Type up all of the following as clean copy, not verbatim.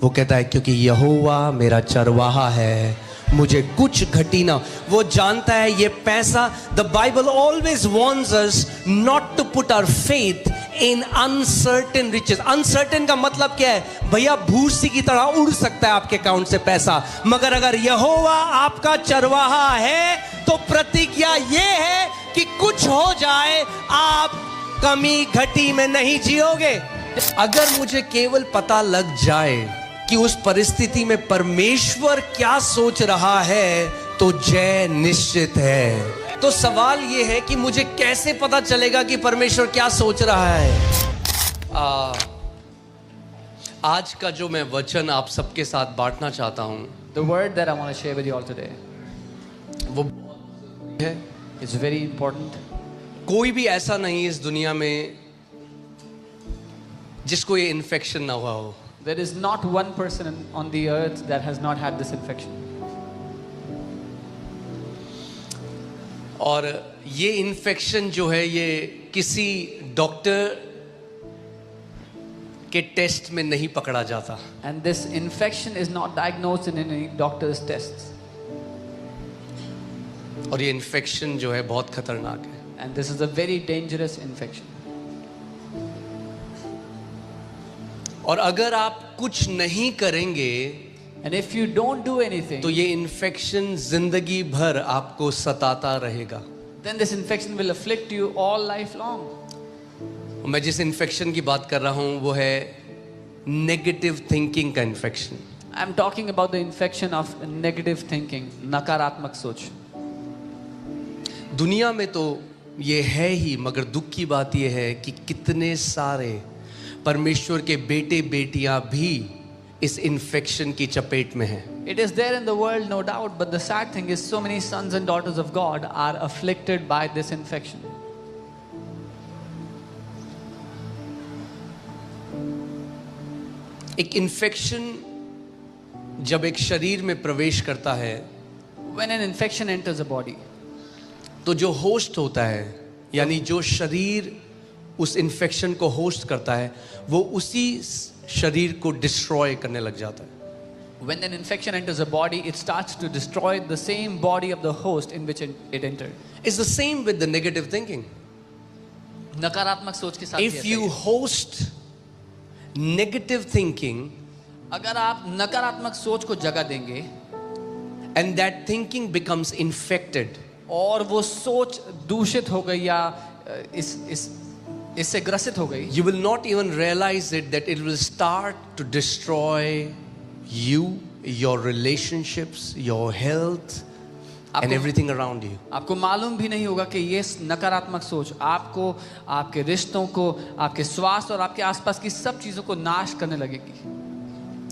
वो कहता है क्योंकि यहोवा मेरा चरवाहा है, मुझे कुछ घटी ना। वो जानता है ये पैसा, the Bible always warns us not to put our faith in uncertain riches. Uncertain का मतलब क्या है? भैया भूसी की तरह उड़ सकता है आपके अकाउंट से पैसा, मगर अगर यहोवा आपका चरवाहा है तो प्रतिज्ञा ये है कि कुछ हो जाए आप कमी घटी में नहीं जियोगे। अगर मुझे केवल पता लग जाए कि उस परिस्थिति में परमेश्वर क्या सोच रहा है तो जय निश्चित है। तो सवाल यह है कि मुझे कैसे पता चलेगा कि परमेश्वर क्या सोच रहा है? आज का जो मैं वचन आप सबके साथ बांटना चाहता हूं, The word that I want to share with you all today वो है, is very important. कोई भी ऐसा नहीं इस दुनिया में जिसको ये इन्फेक्शन ना हुआ हो। There is not one person on the earth that has not had this infection. और ये इन्फेक्शन जो है ये किसी डॉक्टर के टेस्ट में नहीं पकड़ा जाता। And this infection is not diagnosed in any doctor's tests. और ये इन्फेक्शन जो है बहुत खतरनाक है। And this is a very dangerous infection. और अगर आप कुछ नहीं करेंगे And if you don't do anything, तो ये इन्फेक्शन जिंदगी भर आपको सताता रहेगा। then this infection will afflict you all life long. मैं जिस इन्फेक्शन की बात कर रहा हूं वो है नेगेटिव थिंकिंग का infection. I'm talking about the infection of negative thinking, नकारात्मक सोच. दुनिया में तो ये है ही, मगर दुख की बात ये है कि कितने सारे परमेश्वर के बेटे बेटियां भी इस इन्फेक्शन की चपेट में हैं। It is there in the world, no doubt, but the sad thing is so many sons and daughters of God are afflicted by this infection. एक इन्फेक्शन जब एक शरीर में प्रवेश करता है, When an infection enters a body, तो जो होस्ट होता है, यानी जो शरीर उस इन्फेक्शन को होस्ट करता है, वो उसी शरीर को डिस्ट्रॉय करने लग जाता है। when an infection enters a body, it starts to destroy the same body of the host in which it entered. It's the same with the negative thinking. नकारात्मक सोच के साथ भी If ऐसा you ही है. host negative thinking अगर आप नकारात्मक सोच को जगह देंगे and that thinking becomes infected, और वो सोच दूषित हो गई या इससे ग्रसित हो गई, you will not even realize it that it will start to destroy you, your relationships, your health and everything around you. आपको मालूम भी नहीं होगा कि ये नकारात्मक सोच आपको, आपके रिश्तों को, आपके स्वास्थ्य और आपके आसपास की सब चीजों को नाश करने लगेगी।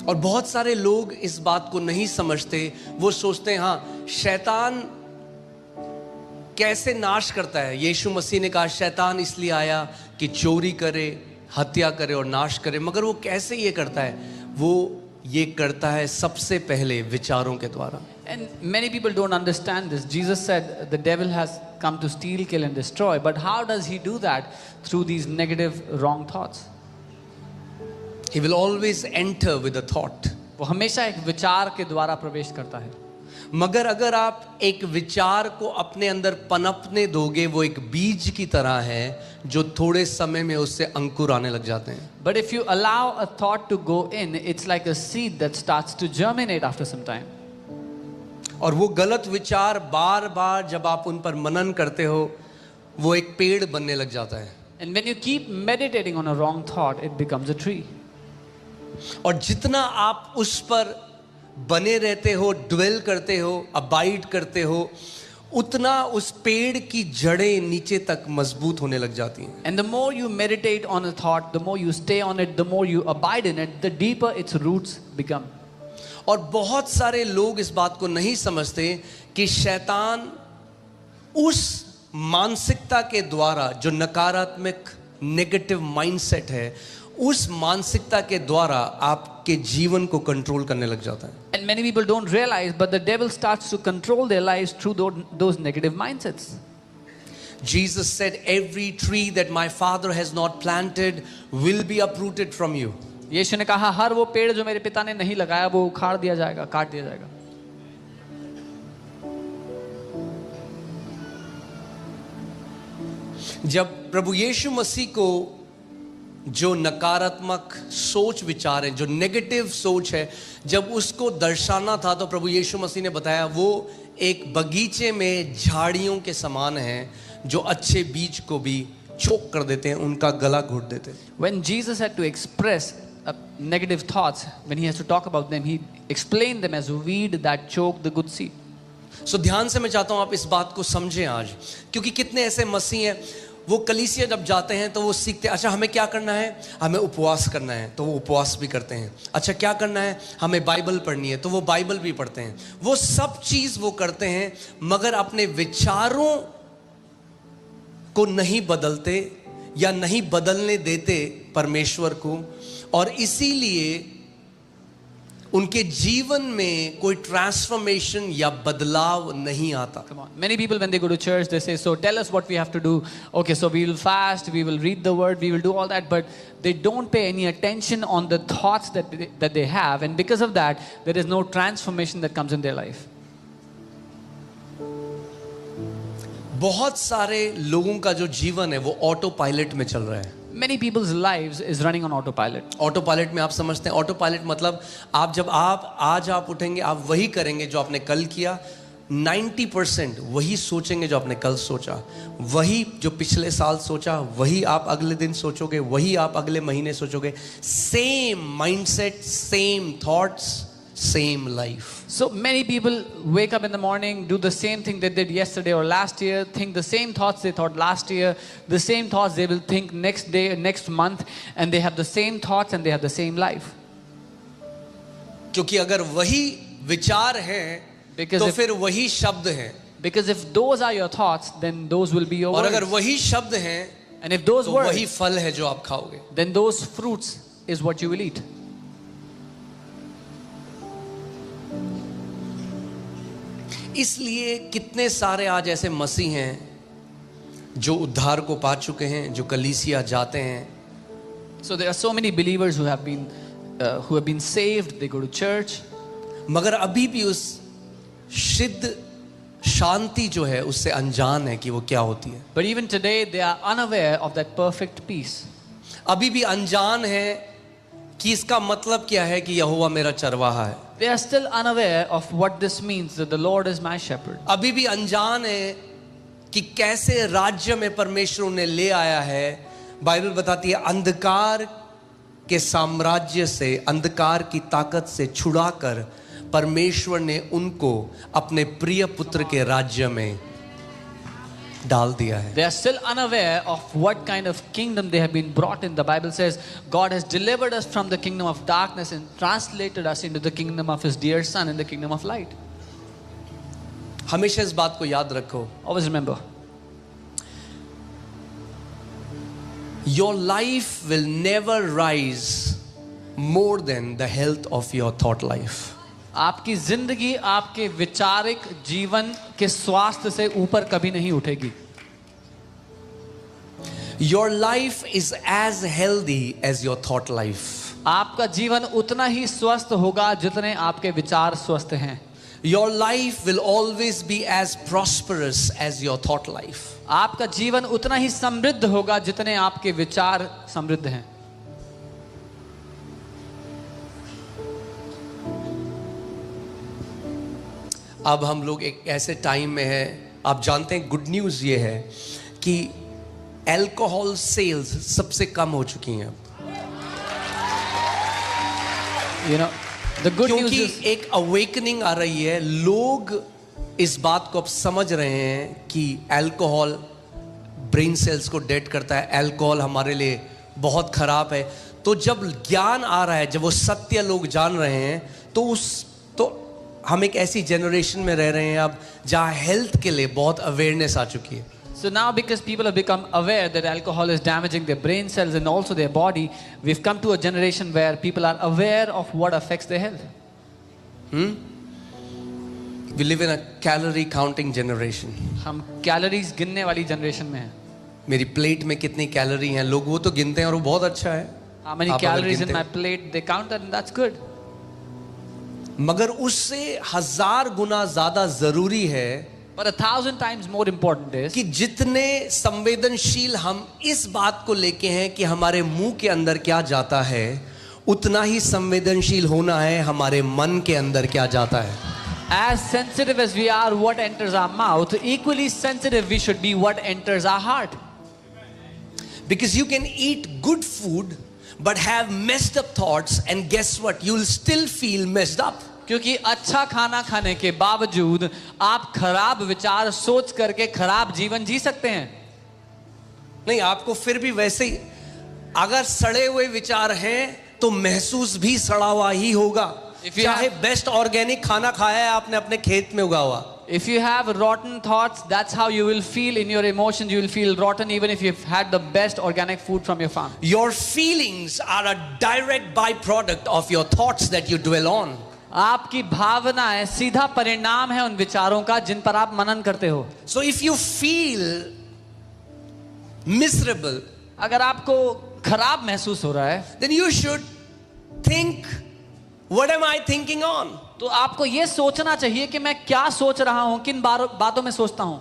और बहुत सारे लोग इस बात को नहीं समझते। वो सोचते हैं हाँ, शैतान कैसे नाश करता है? यीशु मसीह ने कहा शैतान इसलिए आया कि चोरी करे, हत्या करे और नाश करे। मगर वो कैसे ये करता है? वो ये करता है सबसे पहले विचारों के द्वारा। And many people don't understand this. Jesus said the devil has come to steal, kill and destroy. But how does he do that? Through these negative, wrong thoughts. He will always enter with a thought. वो हमेशा एक विचार के द्वारा प्रवेश करता है। मगर अगर आप एक विचार को अपने अंदर पनपने दोगे, वो एक बीज की तरह है जो थोड़े समय में उससे अंकुर आने लग जाते हैं। But if you allow a thought to go in, it's like a seed that starts to germinate after some time. और वो गलत विचार बार बार जब आप उन पर मनन करते हो, वो एक पेड़ बनने लग जाता है। And when you keep meditating on a wrong thought, it becomes a tree. और जितना आप उस पर बने रहते हो, ड्वेल करते हो, अबाइड करते हो, उतना उस पेड़ की जड़ें नीचे तक मजबूत होने लग जाती हैं। And the more you meditate on a thought, the more you stay on it, the more you abide in it, the deeper its roots become. और बहुत सारे लोग इस बात को नहीं समझते कि शैतान उस मानसिकता के द्वारा, जो नकारात्मक नेगेटिव माइंडसेट है, उस मानसिकता के द्वारा आपके जीवन को कंट्रोल करने लग जाता है। And many people don't realize, but the devil starts to control their lives through those negative mindsets. Jesus said, every tree that my Father has not planted will be uprooted from you. यीशु ने कहा हर वो पेड़ जो मेरे पिता ने नहीं लगाया वो उखाड़ दिया जाएगा, काट दिया जाएगा। जब प्रभु यीशु मसीह को जो नकारात्मक सोच विचार है, जो नेगेटिव सोच है, जब उसको दर्शाना था तो प्रभु यीशु मसीह ने बताया वो एक बगीचे में झाड़ियों के समान है जो अच्छे बीज को भी चोक कर देते हैं, उनका गला घोट देते हैं। When Jesus had to express negative thoughts, when he has to talk about them, he explained them as a weed that choke the good seed. सो ध्यान से मैं चाहता हूं आप इस बात को समझें आज, क्योंकि कितने ऐसे मसीह हैं वो कलीसिया जब जाते हैं तो वो सीखते हैं, अच्छा हमें क्या करना है, हमें उपवास करना है तो वो उपवास भी करते हैं। अच्छा क्या करना है, हमें बाइबल पढ़नी है तो वो बाइबल भी पढ़ते हैं। वो सब चीज़ वो करते हैं मगर अपने विचारों को नहीं बदलते या नहीं बदलने देते परमेश्वर को, और इसीलिए उनके जीवन में कोई ट्रांसफॉर्मेशन या बदलाव नहीं आता। Come on. Many people when they go to church they say, so tell us what we have to do. Okay, so we will fast, we will read the word, we will do all that, but they don't pay any attention on the thoughts that they have, and because of that there is no transformation that comes in their life. बहुत सारे लोगों का जो जीवन है वो auto pilot में चल रहा है। Many people's lives is running on autopilot. Auto pilot में आप समझते हैं, ऑटो पायलट मतलब आज आप उठेंगे, आप वही करेंगे जो आपने कल किया, 90% वही सोचेंगे जो आपने कल सोचा, वही जो पिछले साल सोचा वही आप अगले दिन सोचोगे, वही आप अगले महीने सोचोगे। Same mindset, same thoughts, same life. So many people wake up in the morning, do the same thing they did yesterday or last year, think the same thoughts they thought last year, the same thoughts they will think next day, next month, and they have the same thoughts and they have the same life. क्योंकि अगर वही विचार हैं तो फिर वही शब्द हैं, because if those are your thoughts, then those will be your और words. अगर वही शब्द हैं And if those तो words, वही फल है जो आप खाओगे। then those fruits is what you will eat. इसलिए कितने सारे आज ऐसे मसीह हैं जो उद्धार को पा चुके हैं, जो कलीसिया जाते हैं। So there are so many believers who have been saved, they go to church, मगर अभी भी उस सिद्ध शांति जो है उससे अनजान है कि वो क्या होती है। but even today they are unaware of that perfect peace. अभी भी अनजान है कि इसका मतलब क्या है कि यहोवा मेरा चरवाहा है। They are still unaware of what this means, that the Lord is my shepherd. अभी भी अनजान है कि कैसे राज्य में परमेश्वर उन्हें ले आया है। बाइबल बताती है अंधकार के साम्राज्य से, अंधकार की ताकत से छुड़ाकर परमेश्वर ने उनको अपने प्रिय पुत्र के राज्य में डाल दिया है। They are still unaware of what kind of kingdom they have been brought in. The Bible says God has delivered us from the kingdom of darkness and translated us into the kingdom of His dear Son, in the kingdom of light. हमेशा इस बात को याद रखो, Always remember, your life will never rise more than the health of your thought life. आपकी जिंदगी आपके विचारिक जीवन के स्वास्थ्य से ऊपर कभी नहीं उठेगी। Your life is as healthy as your thought life. आपका जीवन उतना ही स्वस्थ होगा जितने आपके विचार स्वस्थ हैं। Your life will always be as prosperous as your thought life. आपका जीवन उतना ही समृद्ध होगा जितने आपके विचार समृद्ध हैं। अब हम लोग एक ऐसे टाइम में हैं, आप जानते हैं गुड न्यूज़ ये है कि अल्कोहल सेल्स सबसे कम हो चुकी हैं। You know, the good news क्योंकि is एक अवेकनिंग आ रही है, लोग इस बात को अब समझ रहे हैं कि अल्कोहल ब्रेन सेल्स को डेड करता है, अल्कोहल हमारे लिए बहुत खराब है। तो जब ज्ञान आ रहा है, जब वो सत्य लोग जान रहे हैं, तो हम एक ऐसी जनरेशन में रह रहे हैं अब जहाँ हेल्थ के लिए बहुत अवेयरनेस आ चुकी है। So now because people have become aware that alcohol is damaging their brain cells and also their body, we've come to a generation where people are aware of what affects their health. We live in a calorie counting generation. हम calories गिनने वाली generation में हैं। मेरी plate में कितनी calorie हैं, लोग वो तो गिनते हैं और वो बहुत अच्छा है। How many आप अगर calories in गिनते my plate? They count that, and that's good. मगर उससे 1000 गुना ज्यादा जरूरी है But 1,000 times more important is कि जितने संवेदनशील हम इस बात को लेके हैं कि हमारे मुंह के अंदर क्या जाता है, उतना ही संवेदनशील होना है हमारे मन के अंदर क्या जाता है. as sensitive as we are what enters our mouth, equally sensitive we should be what enters our heart. Because you can eat good food but have messed up thoughts, and guess what, you'll still feel messed up. क्योंकि अच्छा खाना खाने के बावजूद आप खराब विचार सोच करके खराब जीवन जी सकते हैं. नहीं, आपको फिर भी वैसे ही अगर सड़े हुए विचार हैं तो महसूस भी सड़ा हुआ ही होगा. If you चाहे have- बेस्ट ऑर्गेनिक खाना खाया है आपने अपने खेत में उगा हुआ. If you have rotten thoughts, that's how you will feel in your emotions. You will feel rotten even if you've had the best organic food from your farm. Your feelings are a direct byproduct of your thoughts that you dwell on. आपकी भावनाएं सीधा परिणाम है उन विचारों का जिन पर आप मनन करते हो. So if you feel miserable, अगर आपको खराब महसूस हो रहा है then you should think, what am I thinking on? तो आपको यह सोचना चाहिए कि मैं क्या सोच रहा हूं, किन बातों में सोचता हूं.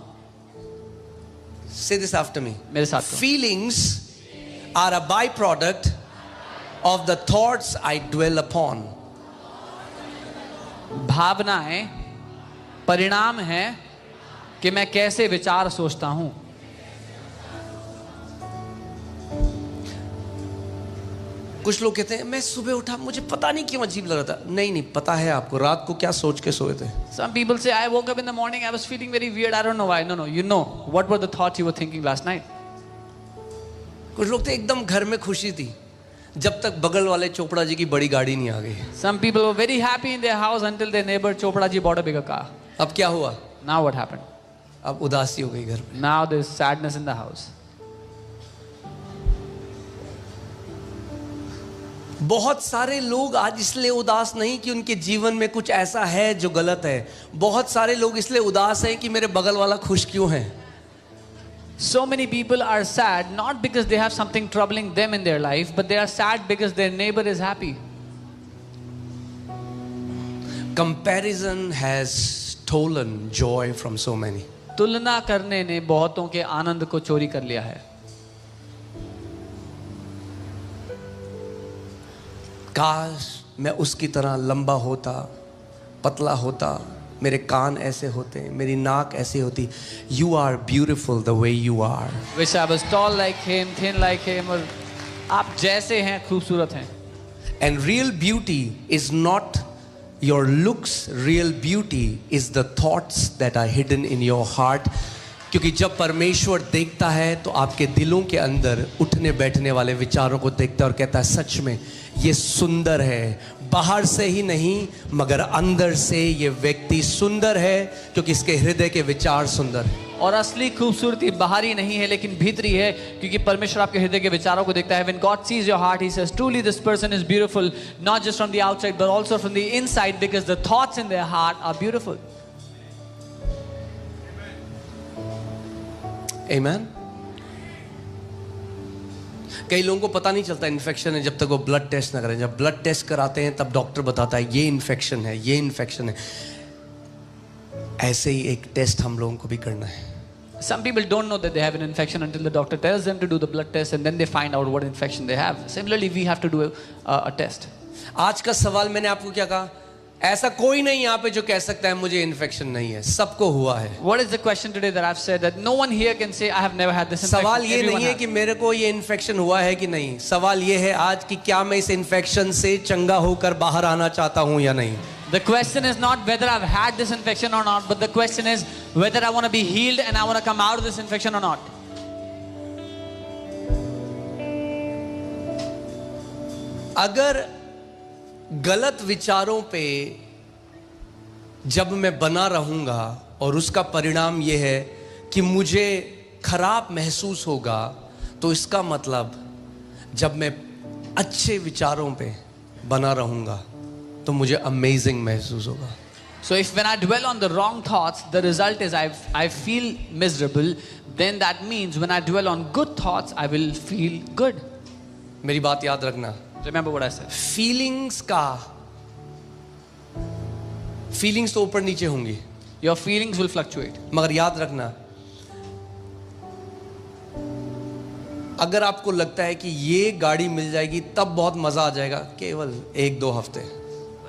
Say this after me. मेरे साथ कहो. Feelings are a byproduct of the thoughts I dwell upon. भावनाएं परिणाम है कि मैं कैसे विचार सोचता हूं. कुछ लोग कहते हैं मैं सुबह उठा मुझे पता नहीं क्यों अजीब लग रहा था. नहीं, पता है आपको रात को क्या सोच के सोए थे. Some people say, I woke up in the morning, I was feeling very weird, I don't know why. No, you know what were the thoughts you were thinking last night. कुछ लोग तो एकदम घर में खुशी थी जब तक बगल वाले चोपड़ा जी की बड़ी गाड़ी नहीं आ गई. Some people were very happy in their house until their neighbor Chopra ji bought a bigger car. अब क्या हुआ? Now what happened? अब उदासी हो गई घर में. Now there's sadness in the house. बहुत सारे लोग आज इसलिए उदास नहीं कि उनके जीवन में कुछ ऐसा है जो गलत है. बहुत सारे लोग इसलिए उदास हैं कि मेरे बगल वाला खुश क्यों है. So many people are sad not because they have something troubling them in their life, but they are sad because their neighbor is happy. Comparison has stolen joy from so many. तुलना करने ने बहुतों के आनंद को चोरी कर लिया है. काश मैं उसकी तरह लंबा होता, पतला होता, मेरे कान ऐसे होते, मेरी नाक ऐसी होती. You are beautiful the way you are. Wish I was tall like him, thin like him, और आप जैसे हैं खूबसूरत हैं. And real beauty is not your looks. Real beauty is the thoughts that are hidden in your heart. क्योंकि जब परमेश्वर देखता है तो आपके दिलों के अंदर उठने बैठने वाले विचारों को देखता है और कहता है सच में ये सुंदर है. बाहर से ही नहीं मगर अंदर से ये व्यक्ति सुंदर है क्योंकि इसके हृदय के विचार सुंदर है. और असली खूबसूरती बाहरी नहीं है लेकिन भीतरी है क्योंकि परमेश्वर आपके हृदय के विचारों को देखता है. When God sees your heart, He says, truly this person is beautiful, not just from the outside but also from the inside, because the thoughts in their heart are beautiful. Amen. कई लोगों को पता नहीं चलता infection है जब तक वो ब्लड टेस्ट ना करें. जब ब्लड टेस्ट कराते हैं तब डॉक्टर बताता है ये इन्फेक्शन है, ये इन्फेक्शन है. ऐसे ही एक टेस्ट हम लोगों को भी करना है. Some people don't know that they have an infection until the doctor tells them to do the blood test, and then they find out what infection they have. Similarly, we have to do a test. आज का सवाल मैंने आपको क्या कहा, ऐसा कोई नहीं यहाँ पे जो कह सकता है मुझे इन्फेक्शन नहीं है. सबको हुआ है. What is the question today that I've said that no one here can say I have never had this infection? सवाल ये Everyone नहीं है has. कि मेरे को ये इन्फेक्शन हुआ है कि नहीं. सवाल ये है आज कि क्या मैं इस इन्फेक्शन से चंगा होकर बाहर आना चाहता हूँ या नहीं. The question is not whether I've had this infection or not, but the question is whether I want to be healed and I want to come out of this infection or not. अगर गलत विचारों पे जब मैं बना रहूंगा और उसका परिणाम यह है कि मुझे खराब महसूस होगा, तो इसका मतलब जब मैं अच्छे विचारों पे बना रहूंगा तो मुझे अमेजिंग महसूस होगा. So if when I dwell on the wrong thoughts, the result is I feel miserable, then that means when I dwell on good thoughts, I will feel good. मेरी बात याद रखना, Remember what I said. Feelings तो ऊपर नीचे होंगी, Your feelings will fluctuate. मगर याद रखना, अगर आपको लगता है कि ये गाड़ी मिल जाएगी तब बहुत मजा आ जाएगा, केवल 1-2 हफ्ते.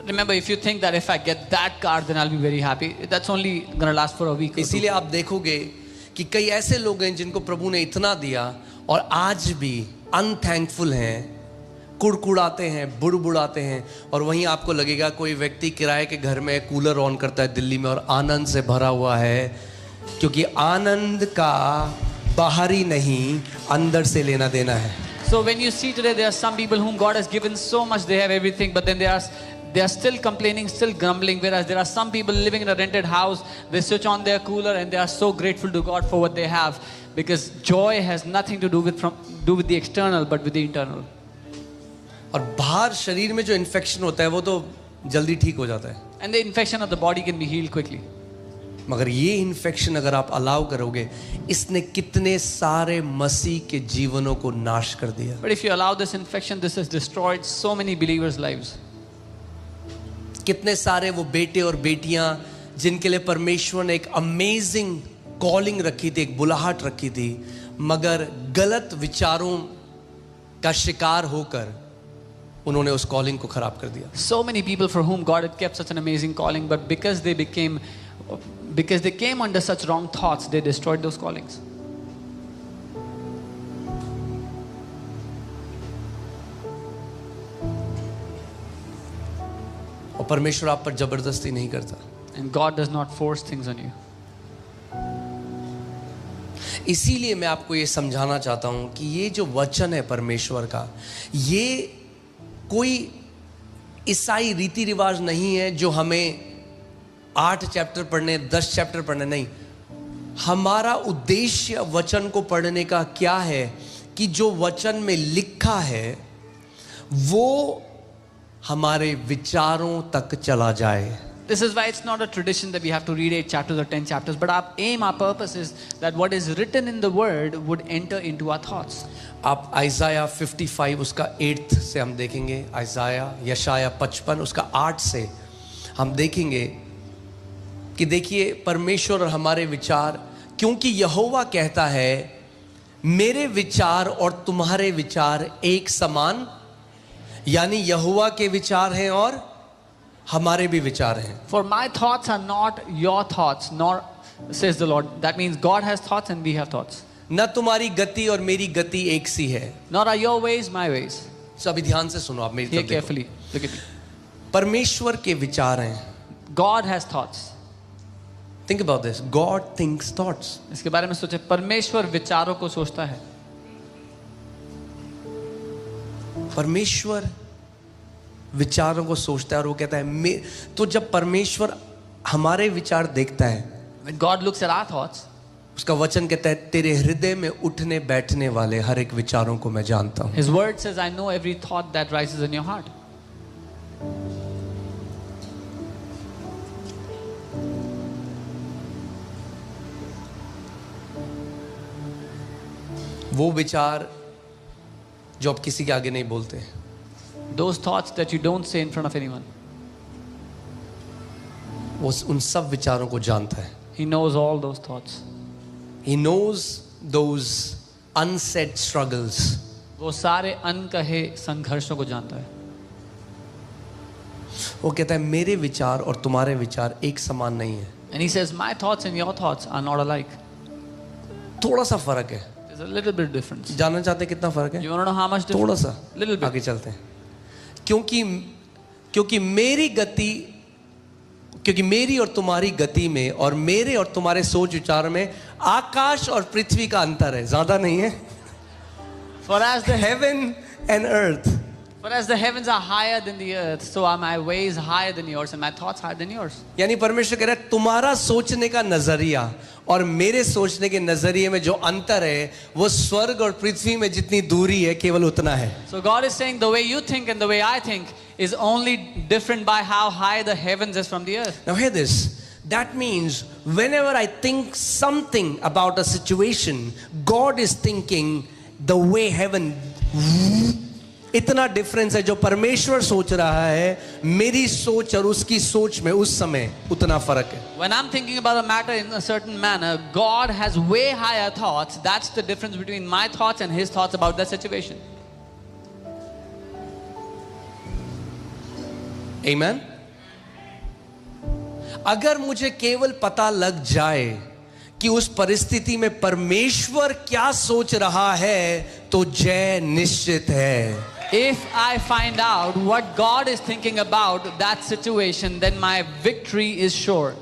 Remember, if you think that if I get that car, then I'll be very happy, that's only gonna last for a week. इसीलिए आप देखोगे कि कई ऐसे लोग हैं जिनको प्रभु ने इतना दिया और आज भी अनथैंकफुल हैं, कुड़कुड़ाते हैं, बुड़बुड़ाते हैं. और वहीं आपको लगेगा कोई व्यक्ति किराए के घर में कूलर ऑन करता है दिल्ली में और आनंद से भरा हुआ है, क्योंकि आनंद का बाहरी नहीं अंदर से लेना देना है. So when you see today, there are some people whom God has given so much, they have everything, but then they are still complaining, still grumbling. Whereas there are some people living in a rented house, they switch on their cooler and they are so grateful to God for what they have, because joy has nothing to do with the external, but with the internal. और बाहर शरीर में जो infection होता है वो तो जल्दी ठीक हो जाता है, And the infection of the body can be healed quickly. मगर ये इन्फेक्शन अगर आप अलाउ करोगे, इसने कितने सारे मसीह के जीवनों को नाश कर दिया. But if you allow this infection, this has destroyed so many believers' lives. कितने सारे वो बेटे और बेटियां जिनके लिए परमेश्वर ने एक अमेजिंग कॉलिंग रखी थी, एक बुलाहट रखी थी, मगर गलत विचारों का शिकार होकर उन्होंने उस कॉलिंग को खराब कर दिया. So many people for whom God had kept such an amazing calling, but because they came under such wrong thoughts, they destroyed those callings. और परमेश्वर आप पर जबरदस्ती नहीं करता. And God does not force things on you. इसीलिए मैं आपको ये समझाना चाहता हूं कि ये जो वचन है परमेश्वर का, ये कोई ईसाई रीति रिवाज नहीं है जो हमें 8 चैप्टर पढ़ने, 10 चैप्टर पढ़ने, नहीं. हमारा उद्देश्य वचन को पढ़ने का क्या है कि जो वचन में लिखा है वो हमारे विचारों तक चला जाए. This is why it's not a tradition that we have to read 8 chapters or 10 chapters, but our purpose is that what is written in the word would enter into our thoughts. आप आइज़ाया 55 उसका 8 से हम देखेंगे, यशाया 55 उसका 8 से हम देखेंगे कि देखिए परमेश्वर और हमारे विचार, क्योंकि यहोवा कहता है मेरे विचार और तुम्हारे विचार एक समान, यानी यहोवा के विचार हैं और हमारे भी विचार हैं. For my thoughts are not your thoughts, nor says the Lord. That means God has thoughts and we have thoughts. न तुम्हारी गति और मेरी गति एक सी है. Nor are your ways my ways. So अभी ध्यान से सुनो, आप मेरी Hear तरफ देखो. carefully. Look at me. परमेश्वर के विचार हैं. God has thoughts. Think about this. God thinks thoughts. इसके बारे में सोचे. परमेश्वर विचारों को सोचता है. परमेश्वर विचारों को सोचता है और वो कहता है तो जब परमेश्वर हमारे विचार देखता है, When God looks at our thoughts, उसका वचन कहता है तेरे हृदय में उठने बैठने वाले हर एक विचारों को मैं जानता हूं. His word says, I know every thought that rises in your heart. वो विचार जो आप किसी के आगे नहीं बोलते, Those thoughts that you don't say in front of anyone. वो उन सब विचारों को जानता है. He knows all those thoughts. He knows those unsaid struggles. वो सारे अनकहे संघर्षों को जानता है. वो कहता है मेरे विचार और तुम्हारे विचार एक समान नहीं है. And he says, my thoughts and your thoughts are not alike. थोड़ा सा फर्क है. There's a little bit difference. जानना चाहते हैं कितना फर्क है? You want to know how much difference? थोड़ा सा. Little bit. आगे चलते हैं. क्योंकि मेरी और तुम्हारी गति में और मेरे और तुम्हारे सोच विचार में आकाश और पृथ्वी का अंतर है. ज्यादा नहीं है. For as the Heaven and earth. For as the heavens are higher than the earth, so are my ways higher than yours and my thoughts higher than yours. यानी परमेश्वर कह रहा है तुम्हारा सोचने का नजरिया और मेरे सोचने के नजरिए में जो अंतर है वो स्वर्ग और पृथ्वी में जितनी दूरी है केवल उतना है. So God is saying the way you think and the way I think is only different by how high the heavens is from the earth. Now hear this. That means whenever I think something about a situation, God is thinking the way heaven इतना difference है, जो परमेश्वर सोच रहा है मेरी सोच और उसकी सोच में उस समय उतना फर्क है. When I'm thinking about a matter in a certain manner, God has way higher thoughts. That's the difference between my thoughts and His thoughts about that situation. Amen. अगर मुझे केवल पता लग जाए कि उस परिस्थिति में परमेश्वर क्या सोच रहा है तो जय निश्चित है. If I find out what God is thinking about that situation, then my victory is sure.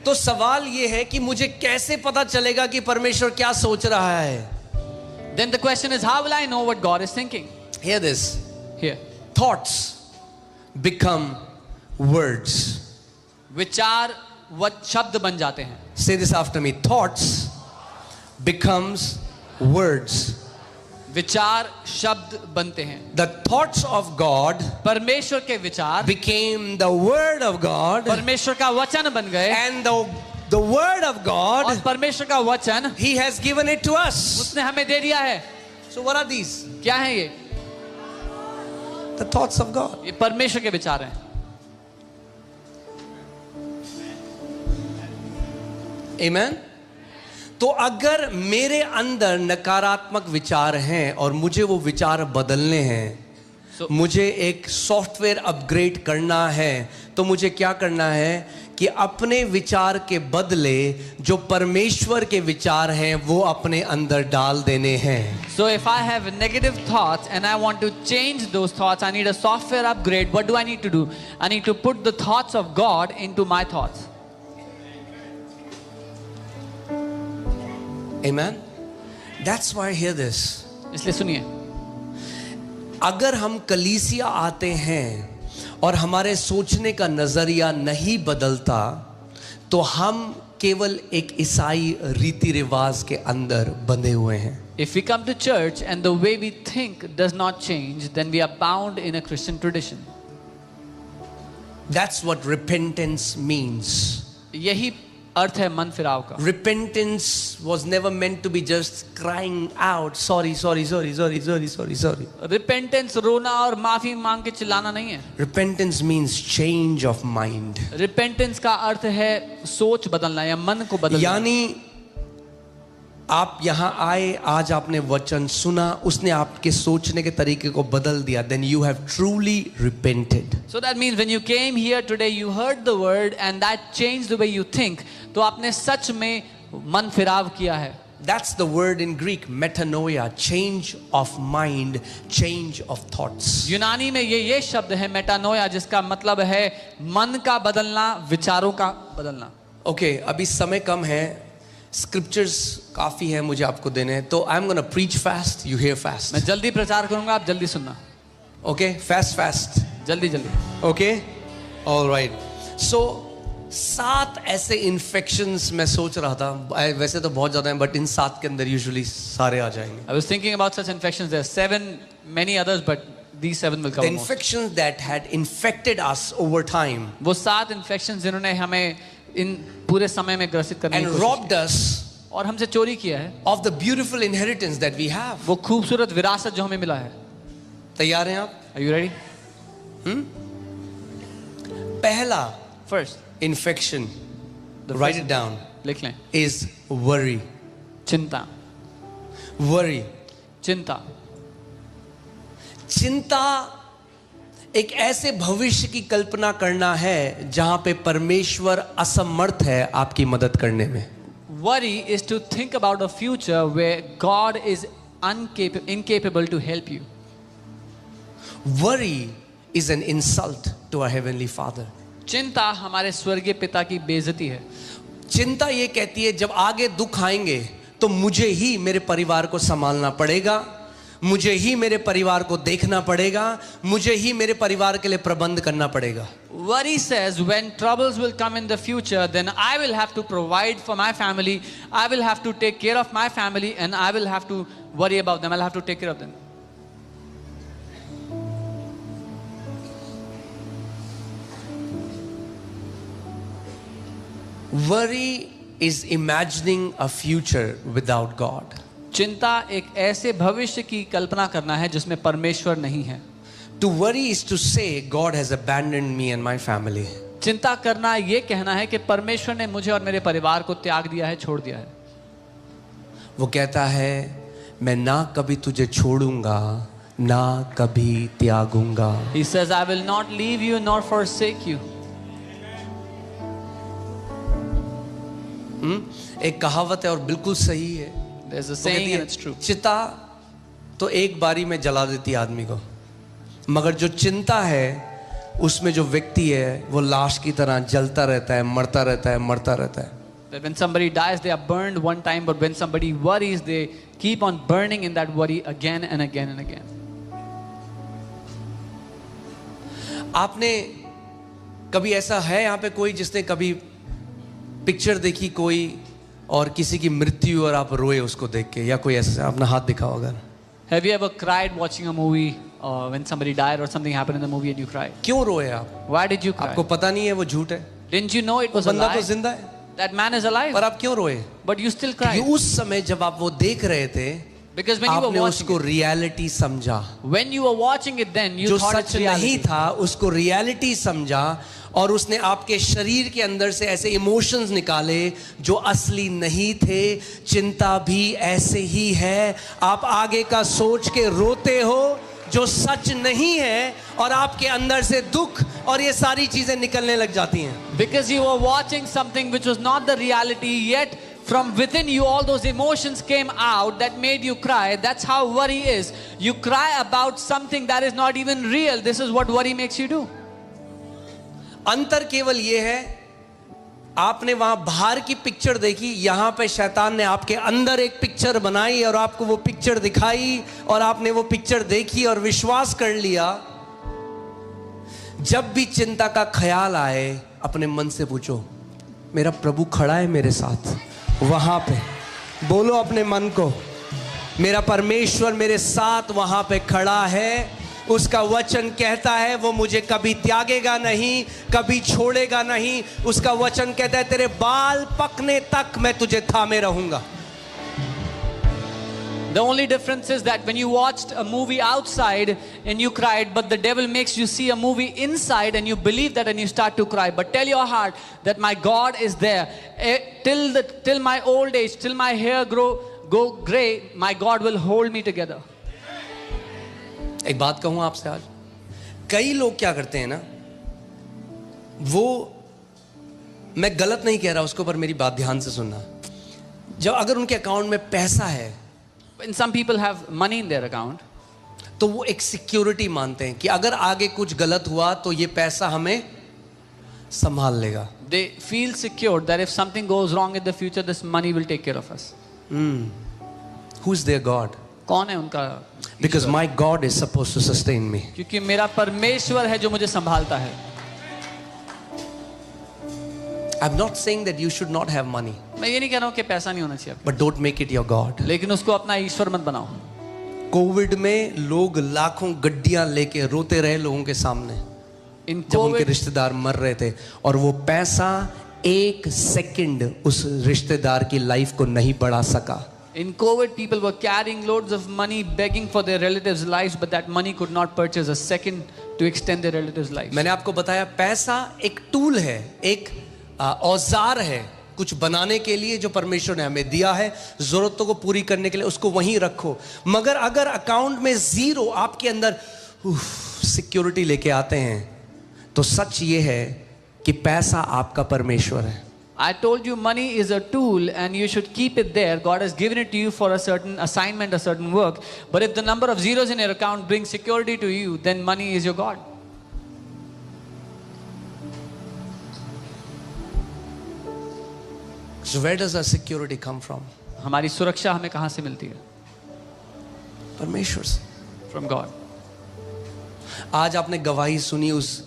तो सवाल ये है कि मुझे कैसे पता चलेगा कि परमेश्वर क्या सोच रहा है. Then the question is, how will I know what God is thinking? Hear this. Here. Thoughts become words. विचार what शब्द बन जाते हैं. Say this after me. Thoughts becomes words. विचार शब्द बनते हैं. The thoughts of God परमेश्वर के विचार became the word of God, परमेश्वर का वचन बन गए. and the word of और God, परमेश्वर का वचन He has given it to us. उसने हमें दे दिया है. So what are these? क्या है ये? The thoughts of God. ये परमेश्वर के विचार हैं. Amen. तो अगर मेरे अंदर नकारात्मक विचार हैं और मुझे वो विचार बदलने हैं, मुझे एक सॉफ्टवेयर अपग्रेड करना है, तो मुझे क्या करना है कि अपने विचार के बदले जो परमेश्वर के विचार हैं वो अपने अंदर डाल देने हैं. So if I have negative thoughts and I want to change those thoughts, I need a software upgrade. What do I need to do? I need to put the thoughts of God into my thoughts. Amen. That's why hear this. इसलिए सुनिए, अगर हम कलीसिया आते हैं और हमारे सोचने का नजरिया नहीं बदलता, तो हम केवल एक ईसाई रीति रिवाज के अंदर बंधे हुए हैं. if we come to church and the way we think does not change, then we are bound in a Christian tradition. That's what repentance means. यही अर्थ है मन फिराव का. Repentance was never meant to be just crying out, sorry, sorry, sorry, sorry, sorry, sorry, sorry. Repentance रोना और माफी मांग के चिल्लाना नहीं है. Repentance means change of mind. Repentance का अर्थ है सोच बदलना या मन को बदलना. यानी आप यहाँ आए, आज आपने वचन सुना, उसने आपके सोचने के तरीके को बदल दिया, then you have truly repented. So that means when you came here today, you heard the word and that changed the way you think. तो आपने सच में मन फिराव किया है. That's the word in Greek, metanoia, change of mind, change of thoughts. यूनानी में ये शब्द है मेटानोया, जिसका मतलब है मन का बदलना, विचारों का बदलना. Okay, अभी समय कम है, स्क्रिप्चर्स काफी है मुझे आपको देने हैं, तो I am gonna preach fast, you here fast. मैं जल्दी प्रचार करूंगा, आप जल्दी सुनना. ओके, फास्ट फास्ट, जल्दी जल्दी. Okay, alright. सो 7 ऐसे इन्फेक्शंस मैं सोच रहा था, वैसे तो बहुत ज्यादा हैं, बट इन 7 के अंदर यूजुअली सारे आ जाएंगे. I was thinking about such infections. There are 7, many others, but these 7 will The cover most. infections that had infected us over time वो 7 infections जिन्होंने हमें इन पूरे समय में ग्रसित करने की and कोशिश robbed us की और हमसे चोरी किया है of the beautiful inheritance that we have. वो खूबसूरत विरासत जो हमें मिला है. तैयार हैं आप? Are you ready? पहला First, infection, the write first- it down, लिख लें. is worry. चिंता. Worry. चिंता. चिंता एक ऐसे भविष्य की कल्पना करना है जहां पे परमेश्वर असमर्थ है आपकी मदद करने में. Worry is to think about a future where God is incapable to help you. Worry is an insult to our heavenly Father. चिंता हमारे स्वर्गीय पिता की बेइज्जती है. चिंता ये कहती है जब आगे दुख आएंगे तो मुझे ही मेरे परिवार को संभालना पड़ेगा, मुझे ही मेरे परिवार को देखना पड़ेगा, मुझे ही मेरे परिवार के लिए प्रबंध करना पड़ेगा. Worry says when troubles will come in the future, then I will have to provide for my family, I will have to take care of my family, and I will have to worry about them, I'll have to take care of them. Worry is imagining a future without God. चिंता एक ऐसे भविष्य की कल्पना करना है जिसमें परमेश्वर नहीं है. To worry is to say God has abandoned me and my family. चिंता करना ये कहना है कि परमेश्वर ने मुझे और मेरे परिवार को त्याग दिया है, छोड़ दिया है. वो कहता है मैं ना कभी तुझे छोड़ूंगा ना कभी त्यागूंगा. He says, I will not leave you nor forsake you. एक कहावत है और बिल्कुल सही है. There's a वो saying कहती and है, it's true. चिता तो एक बारी में जला देती है आदमी को, मगर जो चिंता है उसमें जो व्यक्ति है वो लाश की तरह जलता रहता है, मरता रहता है, मरता रहता है. That when somebody dies, they are burned one time, but when somebody worries, they keep on burning in that worry again and again and again. आपने कभी ऐसा है यहाँ पे कोई जिसने कभी पिक्चर देखी कोई और किसी की मृत्यु और आप रोए उसको देख के, या कोई ऐसा? अपना हाथ दिखाओ अगर. Have you ever cried watching a movie when somebody died or something happened in the movie and you cried? क्यों रोए आप? Why did you cry? आपको पता नहीं है वो झूठ है, Didn't you know it was a बंदा तो lie? जिंदा है, That man is alive, पर आप क्यों रोए? but you still क्योंकि cried. उस समय जब आप वो देख रहे थे Because when you were आपने watching उसको it, रियलिटी समझा. when you were watching it, then you जो thought सच it's नहीं reality. था उसको रियलिटी समझा और उसने आपके शरीर के अंदर से ऐसे इमोशंस निकाले जो असली नहीं थे. चिंता भी ऐसे ही है. आप आगे का सोच के रोते हो जो सच नहीं है और आपके अंदर से दुख और ये सारी चीजें निकलने लग जाती हैं. Because you were watching something which was not the reality, yet from within you all those emotions came out that made you cry. That's how worry is. You cry about something that is not even real. This is what worry makes you do. अंतर केवल ये है, आपने वहां बाहर की picture देखी, यहां पे शैतान ने आपके अंदर एक पिक्चर बनाई और आपको वो पिक्चर दिखाई और आपने वो पिक्चर देखी और विश्वास कर लिया. जब भी चिंता का ख्याल आए अपने मन से पूछो मेरा प्रभु खड़ा है मेरे साथ. वहां पे बोलो अपने मन को, मेरा परमेश्वर मेरे साथ वहां पे खड़ा है. उसका वचन कहता है वो मुझे कभी त्यागेगा नहीं, कभी छोड़ेगा नहीं. उसका वचन कहता है तेरे बाल पकने तक मैं तुझे थामे रहूंगा. The only difference is that when you watched a movie outside and you cried, but the devil makes you see a movie inside and you believe that and you start to cry. But tell your heart that my God is there. Till my old age, till my hair go gray, my God will hold me together. एक बात कहूं आपसे, आज कई लोग क्या करते हैं ना, वो, मैं गलत नहीं कह रहा उसको, पर मेरी बात ध्यान से सुनना. जब अगर उनके अकाउंट में पैसा है, When some people have money in their account, तो वो एक सिक्योरिटी मानते हैं कि अगर आगे कुछ गलत हुआ तो ये पैसा हमें संभाल लेगा. they feel secure that if something goes wrong in the future, this money will take care of us. Who's their God? कौन है उनका? Because my God is supposed to sustain me. क्योंकि मेरा परमेश्वर है जो मुझे संभालता है. I'm not saying that you should not have money, मैं ये नहीं कह रहा हूँ कि पैसा नहीं होना चाहिए, but don't make it your God. लेकिन उसको अपना ईश्वर मत बनाओ. कोविड में लोग लाखों गड्डियां लेके रोते रहे लोगों के सामने In जब उनके COVID, रिश्तेदार मर रहे थे, और वो पैसा एक सेकंड उस रिश्तेदार की लाइफ को नहीं बढ़ा सका. in COVID, people were carrying loads of money, begging for their relatives' lives, but that money could not purchase a second to extend their relatives' lives. मैंने आपको बताया पैसा एक टूल है, एक औजार है कुछ बनाने के लिए जो परमेश्वर ने हमें दिया है जरूरतों को पूरी करने के लिए. उसको वहीं रखो. मगर अगर अकाउंट में जीरो आपके अंदर सिक्योरिटी लेके आते हैं तो सच ये है कि पैसा आपका परमेश्वर है. I told you money is a tool and you should keep it there. God has given it to you for a certain assignment, a certain work. But if the number of zeros in your account brings security to you, then money is your God. So where does our security come from? हमारी सुरक्षा हमें कहाँ से मिलती है? परमेश्वर से. From God. आज आपने गवाही सुनी, उस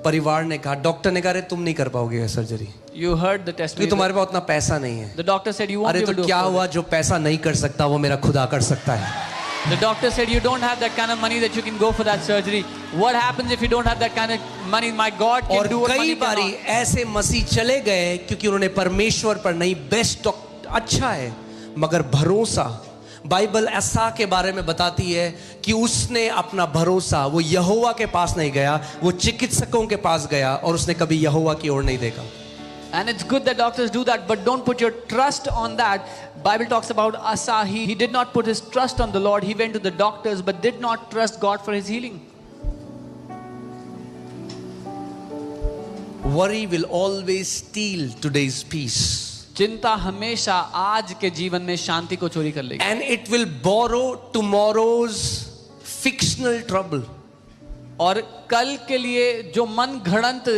परिवार ने कहा, डॉक्टर ने कहा अरे तुम नहीं कर पाओगे surgery You heard the testimony. क्योंकि तुम्हारे पास उतना पैसा नहीं है. The doctor said you won't अरे be able तो to क्या afford हुआ, it. जो पैसा नहीं कर सकता वो मेरा खुदा कर सकता है. The doctor said you don't have that kind of money that you can go for that surgery. What happens if you don't have that kind of money? My God can और do what कई money बारी cannot. ऐसे मसीह चले गए क्योंकि उन्होंने परमेश्वर पर नहीं, बेस्ट अच्छा है मगर भरोसा बाइबल ऐसा के बारे में बताती है कि उसने अपना भरोसा वो यहोवा के पास नहीं गया, वो चिकित्सकों के पास गया और उसने कभी यहोवा की ओर नहीं देखा. And it's good that doctors do that, but don't put your trust on that. Bible talks about Asa. He did not put his trust on the Lord. He went to the doctors, but did not trust God for his healing. Worry will always steal today's peace. चिंता हमेशा आज के जीवन में शांति को चोरी कर लेगी. And it will borrow tomorrow's fictional trouble. और कल के लिए जो मन घड़ंत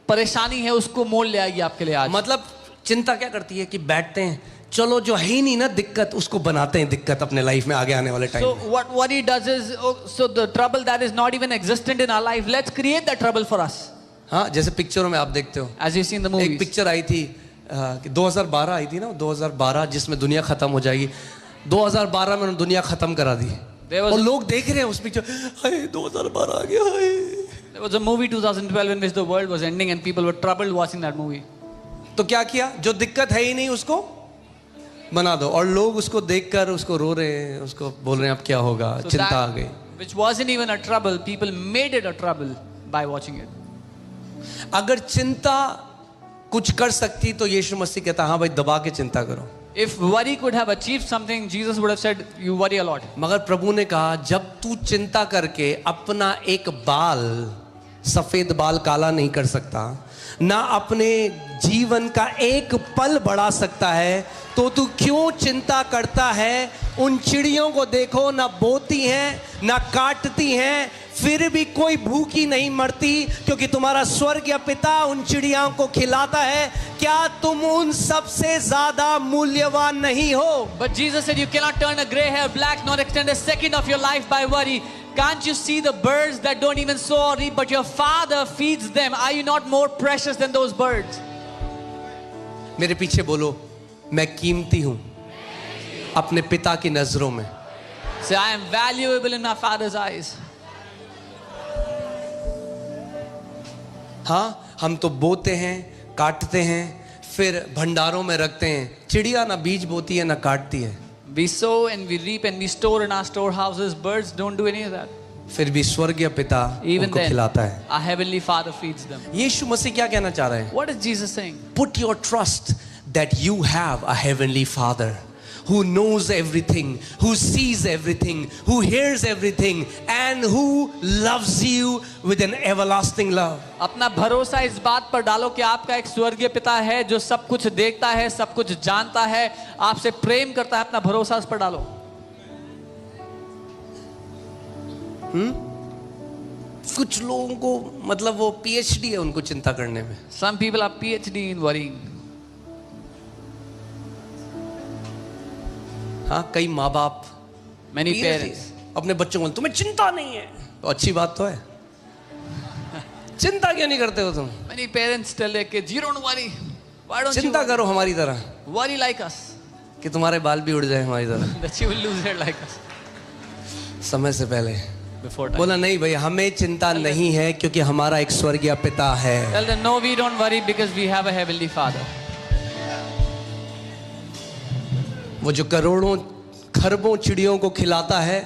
परेशानी है उसको मोल ले आएगी आपके लिए आज. मतलब चिंता क्या करती है कि बैठते हैं, चलो जो है ही नहीं ना दिक्कत, उसको बनाते हैं दिक्कत अपने लाइफ में आगे आने वाले time. So what worry does is, so the trouble that is not even existent in our life, let's create that trouble for us. हाँ, जैसे पिक्चरों में आप देखते हो, As you see in the एक movies. पिक्चर आई थी 2012 आई थी ना, 2012, जिसमें दुनिया खत्म हो जाएगी. 2012 में उन्होंने दुनिया खत्म करा दी और लोग देख रहे हैं उस पिक्चर, हाय 2012 आ गया, हाय. There was a movie 2012 in which the world was ending and people were troubled watching that movie. तो क्या किया, जो दिक्कत है ही नहीं उसको बना दो, और लोग उसको देखकर उसको रो रहे हैं, उसको बोल रहे हैं अब क्या होगा, So चिंता आ that, गई. which wasn't even a trouble, people made it a trouble by watching it. अगर चिंता कुछ कर सकती तो यीशु मसीह कहता हाँ भाई दबा के चिंता करो. If worry could have achieved something, Jesus would have said, you worry a lot. मगर प्रभु ने कहा जब तू चिंता करके अपना एक बाल, सफेद बाल काला नहीं कर सकता, ना अपने जीवन का एक पल बढ़ा सकता है, तो तू क्यों चिंता करता है. उन चिड़ियों को देखो, ना बोती हैं ना काटती हैं, फिर भी कोई भूखी नहीं मरती, क्योंकि तुम्हारा स्वर्गीय पिता उन चिड़ियों को खिलाता है. क्या तुम उन सबसे ज्यादा मूल्यवान नहीं हो? But Jesus said, you cannot turn a gray hair black nor extend a second of your life by worry. Can't you see the birds that don't even sow or reap, but your Father feeds them? Are you not more precious than those birds? मेरे पीछे बोलो, मैं कीमती हूं अपने पिता की नजरों में. Say, I am valuable in my Father's eyes. हाँ, हम तो बोते हैं, काटते हैं, फिर भंडारों में रखते हैं. चिड़िया ना बीज बोती है ना काटती है, We sow and we reap and we store in our storehouses. Birds don't do any of that. फिर भी स्वर्गीय पिता Even उनको then, खिलाता है. our heavenly Father feeds them. यीशु मसीह क्या कहना चाह रहे हैं? What is Jesus saying? Put your trust that you have a heavenly Father who knows everything, who sees everything, who hears everything, and who loves you with an everlasting love. अपना भरोसा इस बात पर डालो कि आपका एक स्वर्गीय पिता है जो सब कुछ देखता है, सब कुछ जानता है, आपसे प्रेम करता है. अपना भरोसा उस पर डालो. कुछ लोगों को मतलब वो PhD है उनको चिंता करने में. Some people are PhD in worrying. हाँ, कई माँ बाप, Many parents. अपने बच्चों को तुम्हें चिंता नहीं है, तो अच्छी बात तो है. चिंता क्यों नहीं करते हो तुम? Many parents tell their kids, you don't worry. Why don't you चिंता worry? करो हमारी तरह Worry like us. कि तुम्हारे बाल भी उड़ जाए हमारी तरह That you will lose hair like us. समय से पहले. Before time. बोला नहीं भाई, हमें चिंता नहीं है क्योंकि हमारा एक स्वर्गीय पिता है. Tell them, no, we don't worry because we have a heavenly Father. वो जो करोड़ों खरबों चिड़ियों को खिलाता है,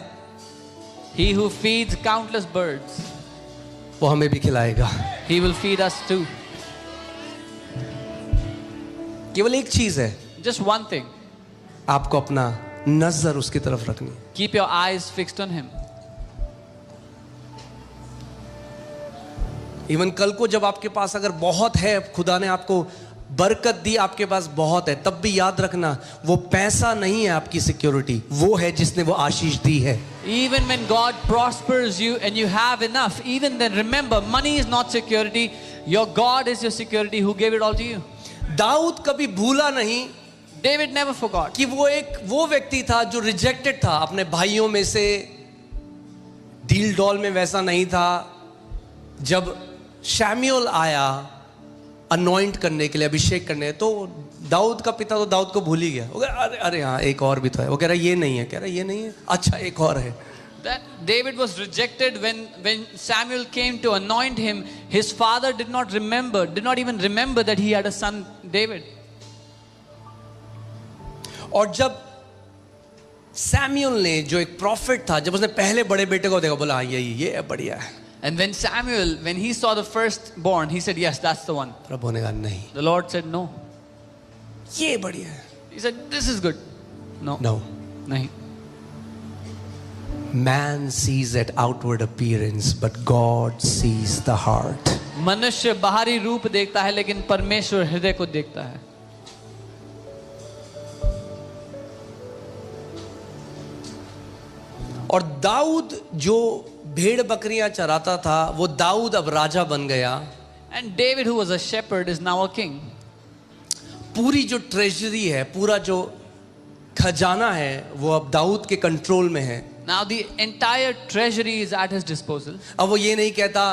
He who feeds countless birds, वो हमें भी खिलाएगा. He will feed us too. केवल एक चीज है, Just one thing. आपको अपना नजर उसकी तरफ रखनी. Keep your eyes fixed on Him. Even कल को जब आपके पास अगर बहुत है, खुदा ने आपको बरकत दी, आपके पास बहुत है, तब भी याद रखना वो पैसा नहीं है आपकी सिक्योरिटी, वो है जिसने वो आशीष दी है. Even when God prospers you and you have enough, even then remember, money is not security. Your God is your security who gave it all to you. Dawood कभी भूला नहीं David never forgot कि वो व्यक्ति था जो रिजेक्टेड था अपने भाइयों में से. डील डॉल में वैसा नहीं था. जब शैम्यूएल आया अनॉइंट करने के लिए, अभिषेक करने, तो दाऊद का पिता तो दाऊद को भूल ही गया. वो कह रहा, अरे हाँ एक और भी तो है. वो कह रहा ये नहीं है, कह रहा ये नहीं है, अच्छा एक और है. that David was rejected when Samuel came to anoint him. His father did not even remember that he had a son David. और जब सैमुअल ने, जो एक प्रॉफिट था, जब उसने पहले बड़े बेटे को देखा, बोला हाँ ये है, बढ़िया है। And when Samuel, when he saw the firstborn, he said, yes, that's the one. प्रभु ने कहा नहीं, The Lord said, no. ये बढ़िया है। He said, this is good. No. No. Nahi. Man sees at outward appearance, but God sees the heart. मनुष्य बाहरी रूप देखता है, लेकिन परमेश्वर हृदय को देखता है। और दाऊद जो भेड़ बकरियां चराता था, वो दाऊद अब राजा बन गया। And David, who was a shepherd, is now a king. पूरी जो ट्रेजरी है, पूरा जो खजाना है, वो अब दाऊद के कंट्रोल में है। Now the entire treasury is at his disposal. अब वो ये नहीं कहता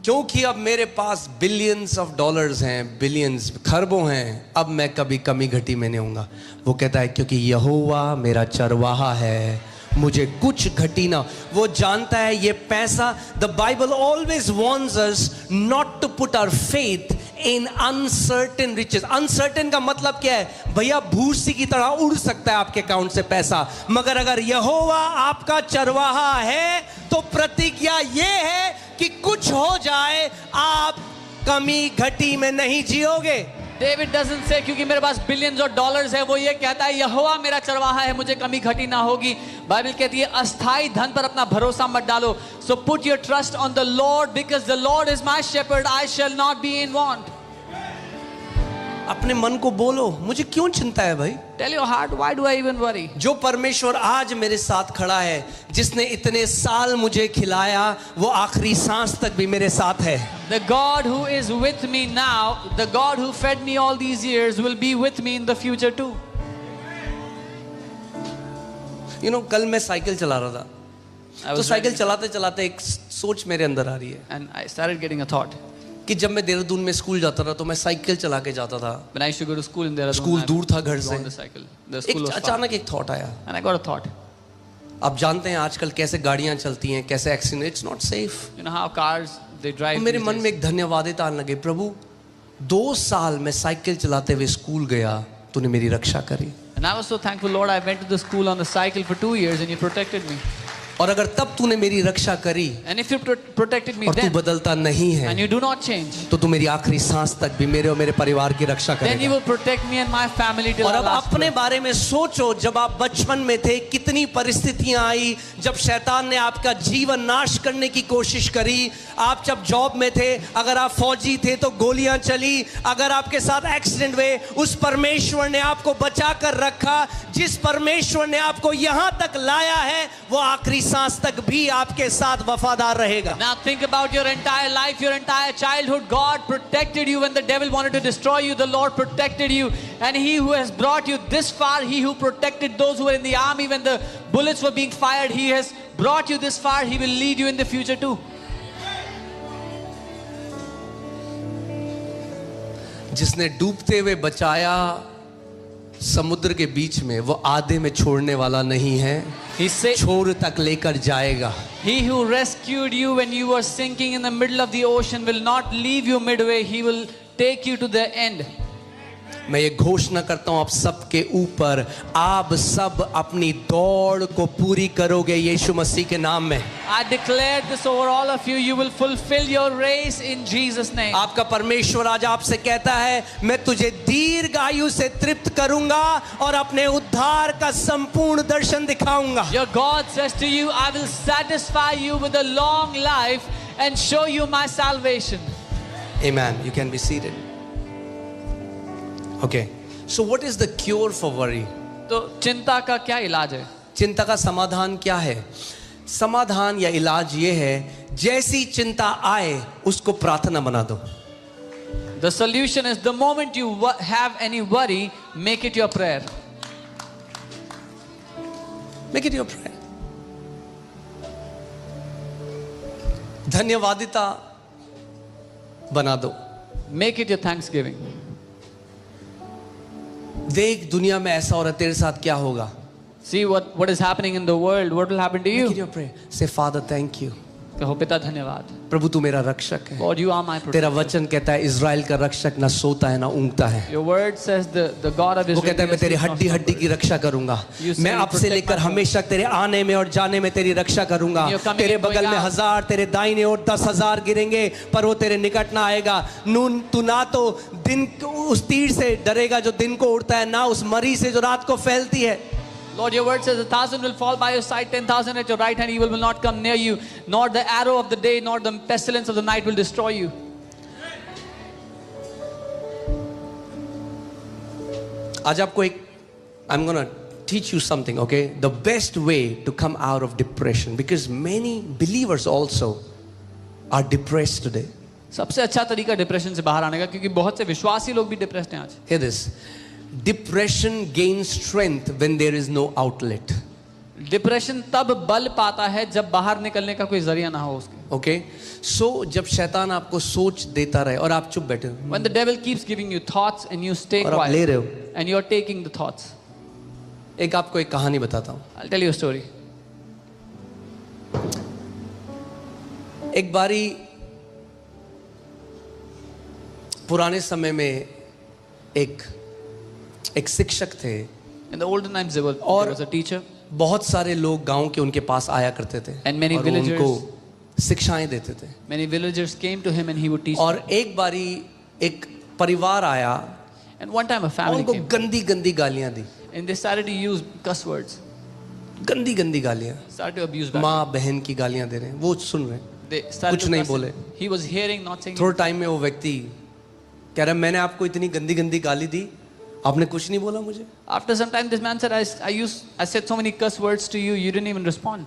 क्योंकि अब मेरे पास बिलियंस ऑफ डॉलर्स हैं, बिलियंस, खरबों हैं, अब मैं कभी कमी घटी में नहीं होऊंगा। वो कहता है क्योंकि यहोवा मेरा चरवाहा है, मुझे कुछ घटी ना। वो जानता है ये पैसा, the Bible always warns us not to put our faith in uncertain riches. Uncertain का मतलब क्या है? भैया भूसी की तरह उड़ सकता है आपके अकाउंट से पैसा, मगर अगर यहोवा आपका चरवाहा है तो प्रतिज्ञा ये है कि कुछ हो जाए आप कमी घटी में नहीं जियोगे। David doesn't say क्योंकि मेरे पास बिलियंस और डॉलर्स है, वो ये कहता है यहोवा मेरा चरवाहा है, मुझे कमी घटी ना होगी। बाइबल कहती है अस्थाई धन पर अपना भरोसा मत डालो। So put your trust on the Lord, because the Lord is my shepherd, I shall not be in want. अपने मन को बोलो, मुझे क्यों चिंता है भाई? Tell your heart, why do I even worry? जो परमेश्वर आज मेरे साथ खड़ा है, जिसने इतने साल मुझे खिलाया, वो आखिरी सांस तक भी मेरे साथ है। The God who is with me now, the God who fed me all these years, will be with me in the future too. You know, कल मैं साइकिल चला रहा था, तो साइकिल चलाते चलाते एक सोच मेरे अंदर आ रही है, and I started getting a thought. कि जब मैं देहरादून में स्कूल जाता था तो मैं साइकिल चला के जाता था। When I used to go to school in Dehradun, school दूर था घर से। on the cycle. The school was far. अचानक एक थॉट आया, And I got a thought. आप जानते हैं आजकल कैसे गाड़ियां चलती हैं, कैसे accident, it's not safe. You know how cars they drive. मेरे these मन days. में एक धन्यवादिता आने लगे, प्रभु 2 साल मैं साइकिल चलाते हुए स्कूल गया, तूने मेरी रक्षा करी। And I was so thankful, Lord, I went to the school on the cycle for 2 years and you protected me. और अगर तब तूने मेरी रक्षा करी And if you protected me और तू then, बदलता नहीं है, and you do not change, तो तू मेरी आखिरी सांस तक भी मेरे और मेरे परिवार की रक्षा then you करेगा। will protect me and my family till और our अब last अपने breath. बारे में सोचो, जब आप बचपन में थे कितनी परिस्थितियां आई, जब शैतान ने आपका जीवन नाश करने की कोशिश करी। आप जब जॉब में थे, अगर आप फौजी थे तो गोलियां चली, अगर आपके साथ एक्सीडेंट हुए, उस परमेश्वर ने आपको बचा कर रखा। जिस परमेश्वर ने आपको यहां तक लाया है, वो आखिरी सांस तक भी आपके साथ वफादार रहेगा। Now think about your entire life, your entire childhood. God protected you when the devil wanted to destroy you. The Lord protected you. And he who has brought you this far, he who protected those who were in the army when the bullets were being fired, he has brought you this far. He will lead you in the future too. जिसने डूबते हुए बचाया समुद्र के बीच में, वो आधे में छोड़ने वाला नहीं है, He said, छोर तक लेकर जाएगा। he who rescued you when you were sinking in the middle of the ocean will not leave you midway. He will take you to the end. मैं ये घोषणा करता हूं आप सबके ऊपर, आप सब अपनी दौड़ को पूरी करोगे यीशु मसीह के नाम में। I declare this over all of you. You will fulfill your race in Jesus' name. आपका परमेश्वर आज आपसे कहता है, मैं तुझे दीर्घ आयु से तृप्त करूंगा और अपने उद्धार का संपूर्ण दर्शन दिखाऊंगा। Your God says to you, I will satisfy you with a long life and show you my salvation. Amen. You can be seated. Okay. So what is the cure for worry? तो चिंता का क्या इलाज है? चिंता का समाधान क्या है? समाधान या इलाज ये है, जैसी चिंता आए उसको प्रार्थना बना दो। The solution is the moment you have any worry, make it your prayer. Make it your prayer. धन्यवादिता बना दो। Make it your thanksgiving. देख दुनिया में ऐसा हो रहा है, तेरे साथ क्या होगा? See what is happening in the world. What will happen to Make it you? your prayer. Say, Father, thank you. कहो पिता धन्यवाद, प्रभु तू मेरा रक्षक है। Lord you are my तेरा protector. वचन कहता है इज़राइल का रक्षक ना सोता है ना ऊँगता है। Your word says the God of वो Israel. कहता है मैं तेरी हड्डी हड्डी की रक्षा करूंगा, मैं अब से लेकर हमेशा तेरे आने में और जाने में तेरी रक्षा करूंगा। तेरे बगल में 1000 तेरे दाहिने ओर 10,000 गिरेंगे पर वो तेरे निकट ना आएगा। नून तू ना तो दिन उस तीर से डरेगा जो दिन को उड़ता है, ना उस मरी से जो रात को फैलती है। Lord, your word says 1,000 will fall by your side, 10,000 at your right hand, evil will not come near you, nor the arrow of the day, nor the pestilence of the night will destroy you. आज आपको एक I'm gonna teach you something, okay? The best way to come out of depression, because many believers also are depressed today. सबसे अच्छा तरीका depression से बाहर आने का, क्योंकि बहुत से विश्वासी लोग भी डिप्रेस्ड हैं आज. Hear this. Depression gains strength when there is no outlet. Depression तब बल पाता है जब बाहर निकलने का कोई जरिया ना हो उसके. Okay? So जब शैतान आपको सोच देता रहे और आप चुप बैठे हो, When the devil keeps giving you thoughts and you stay और आप ले रहे quiet हो, and you are taking the thoughts. एक आपको एक कहानी बताता हूँ. I'll tell you a story. एक बारी पुराने समय में एक शिक्षक थे In the olden times there was a teacher बहुत सारे लोग गांव के उनके पास आया करते थे and many और villagers उनको शिक्षाएं देते थे. many villagers came to him and he would teach और them. एक बारी एक परिवार आया And one time a और family उनको came गंदी गंदी गालियां दी, and they started to use cuss words, गंदी गंदी गालियां, started to abuse back. माँ बहन की गालियां दे रहे हैं, वो सुन रहे हैं. They started कुछ to नहीं cuss बोले. him. He was hearing, not saying. थोड़े टाइम में वो व्यक्ति कह रहा है मैंने आपको इतनी गंदी गंदी गाली दी, आपने कुछ नहीं बोला मुझे. After some time this man said, I said so many cuss words to you, you didn't even respond.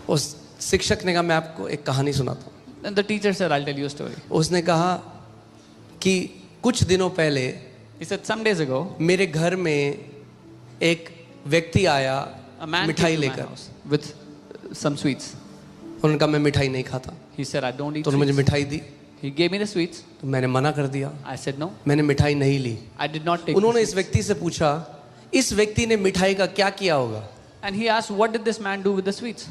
उस शिक्षक ने कहा मैं आपको एक कहानी सुनाता हूँ. Then the teacher said, I'll tell you a story. उसने कहा कि कुछ दिनों पहले He said, some days ago मेरे घर में एक व्यक्ति आया a man मिठाई came to my लेकर. house with some sweets. उन्होंने कहा मैं मिठाई नहीं खाता, He said, I don't eat तो उन्होंने मुझे sweets. मिठाई दी, He gave me the sweets. तो मैंने मना कर दिया, I said no, मैंने मिठाई नहीं ली. I did not take the उन्होंने इस sweets. व्यक्ति से पूछा इस व्यक्ति ने मिठाई का क्या किया होगा. And he asked, what did this man do with the sweets?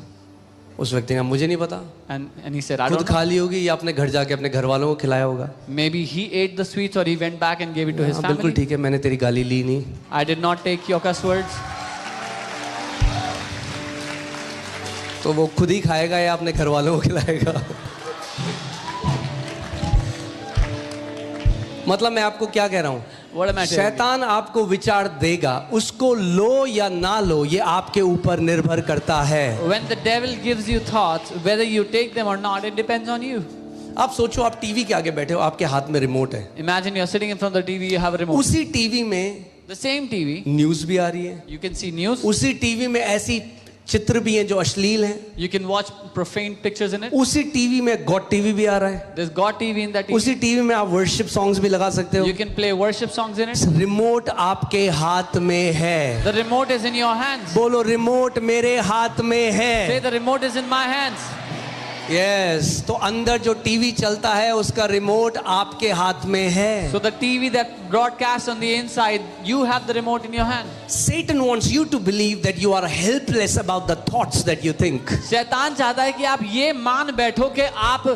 उस व्यक्ति ने मुझे नहीं पता, And he said, I खुद don't know. खा ली होगी या अपने घर जाके अपने घर वालों को खिलाया होगा. Maybe he ate the sweets or he went back and gave it to his हाँ, बिल्कुल family. ठीक है, मैंने तेरी गाली ली नहीं. I did not take your cuss words. तो वो खुद ही खाएगा या अपने घर वालों को खिलाएगा. मतलब मैं आपको क्या कह रहा हूँ, What am I telling you? शैतान आपको विचार देगा, उसको लो या ना लो ये आपके ऊपर निर्भर करता है. When the devil gives you thoughts, whether you take them or not, it depends on you. आप सोचो आप टीवी के आगे बैठे हो, आपके हाथ में रिमोट है, Imagine you're sitting in front of the TV, you have a remote. उसी टीवी में The same TV, न्यूज भी आ रही है, you can see news, उसी टीवी में ऐसी चित्र भी हैं जो अश्लील हैं, you can watch profane pictures in it. उसी टीवी में गॉड टीवी भी आ रहा है, There's God TV in that TV. उसी टीवी में आप वर्शिप सॉन्ग्स भी लगा सकते हो. You can play worship songs in it. Remote आपके हाथ में है. The remote is in your hands. बोलो रिमोट मेरे हाथ में Say है. the remote is in my hands. Yes, तो अंदर जो टीवी चलता है उसका रिमोट आपके हाथ में है. So the TV that broadcasts on the inside, you have the remote in your hand. Satan wants you to believe that you are helpless about the thoughts that you think. शैतान चाहता है कि आप ये मान बैठो कि आप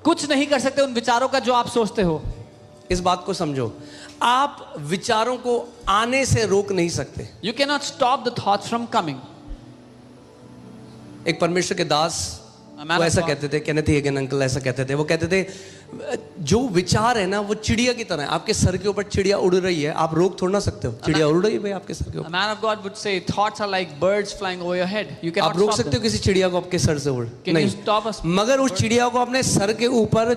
कुछ नहीं कर सकते उन विचारों का जो आप सोचते हो. इस बात को समझो, आप विचारों को आने से रोक नहीं सकते. You cannot stop the thoughts from coming. एक परमेश्वर के दास वो ऐसा कहते थे, केनेथ हेगन अंकल ऐसा कहते थे, वो कहते थे जो विचार है ना वो चिड़िया की तरह है. आपके सर के ऊपर चिड़िया उड़ रही है, आप रोक थोड़ा ना सकते हो. चिड़िया उड़ रही है भाई आपके सर के A ऊपर, man of God would say thoughts are like birds flying over your head. You cannot आप रोक stop सकते हो them. किसी चिड़िया को आपके सर से उड़ Can you नहीं, stop us? मगर उस चिड़िया को अपने सर के ऊपर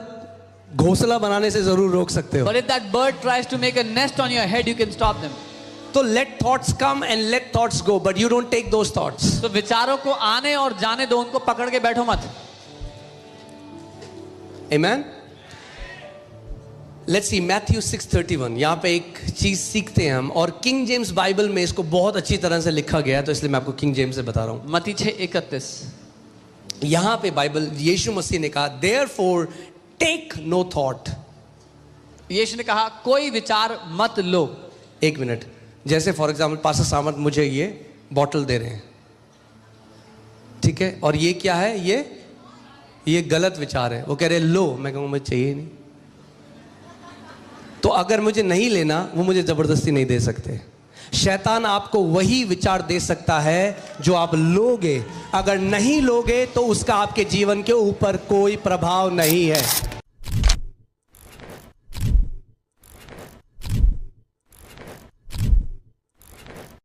घोंसला बनाने से जरूर रोक सकते हो. But if that bird tries to make a nest on your head, you can stop them. तो let thoughts come and let thoughts go, but you don't take those thoughts. तो विचारों को आने और जाने दो, उनको पकड़ के बैठो मत. Amen. Let's see Matthew 6:31. यहाँ पे एक चीज सीखते हैं हम, और किंग जेम्स बाइबल में इसको बहुत अच्छी तरह से लिखा गया है, तो इसलिए मैं आपको किंग जेम्स से बता रहा हूँ. मत्ती 6:31. यहाँ पे बाइबल यीशु मसीह ने कहा therefore take no thought. यीशु ने कहा कोई विचार मत लो. एक मिनट, जैसे फॉर एग्जाम्पल पास्टर सामंत मुझे ये बॉटल दे रहे हैं, ठीक है, और ये क्या है, ये गलत विचार है। वो कह रहे लो, मैं कहूँ मुझे चाहिए नहीं। तो अगर मुझे नहीं लेना, वो मुझे जबरदस्ती नहीं दे सकते। शैतान आपको वही विचार दे सकता है जो आप लोगे। अगर नहीं लोगे तो उसका आपके जीवन के ऊपर कोई प्रभाव नहीं है।